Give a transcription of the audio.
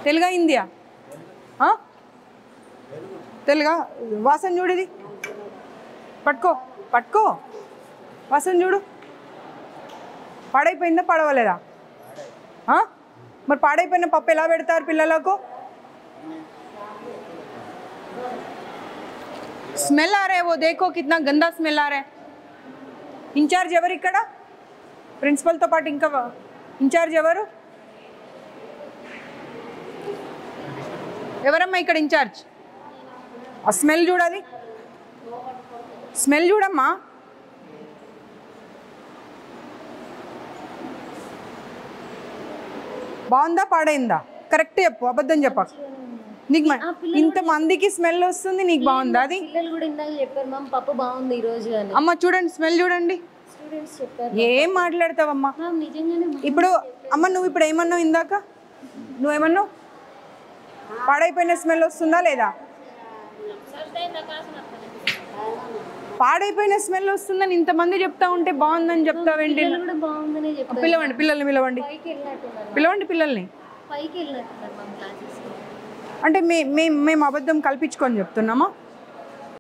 తెలుగా హిందీయా తెలుగా వాసన చూడు ఇది పట్టుకో పట్టుకో వాసన చూడు పాడైపోయిందా పడవలేదా మరి పాడైపోయిన పప్పు ఎలా పెడతారు పిల్లలకు స్మెల్ ఆ రే वो देखो कितना गंदा स्मेल आ रहा है ఇన్ఛార్జ్ ఎవరు ఇక్కడ ప్రిన్సిపల్తో పాటు ఇంకా ఇన్ఛార్జ్ ఎవరు ఎవరమ్మా ఇక్కడ ఇన్ఛార్జ్ ఆ స్మెల్ చూడాలి స్మెల్ చూడమ్మా బాగుందా పాడైందా కరెక్ట్ చెప్పు అబద్ధం చెప్పకు నీకు ఇంతమందికి స్మెల్ వస్తుంది నీకు బాగుందా అది అమ్మ చూడండి స్మెల్ చూడండి ఏం మాట్లాడతావమ్మా ఇప్పుడు అమ్మ నువ్వు ఇప్పుడు ఏమన్నావు ఇందాక నువ్వేమన్నావు పాడైపోయిన స్మెల్ వస్తుందా లేదా పాడైపోయిన స్మెల్ వస్తుందని ఇంతమంది చెప్తా ఉంటే బాగుందని చెప్తావేంటి పిలవండి పిల్లల్ని పిలవండి పిలవండి పిల్లల్ని అంటే మేము అబద్ధం కల్పించుకొని చెప్తున్నామా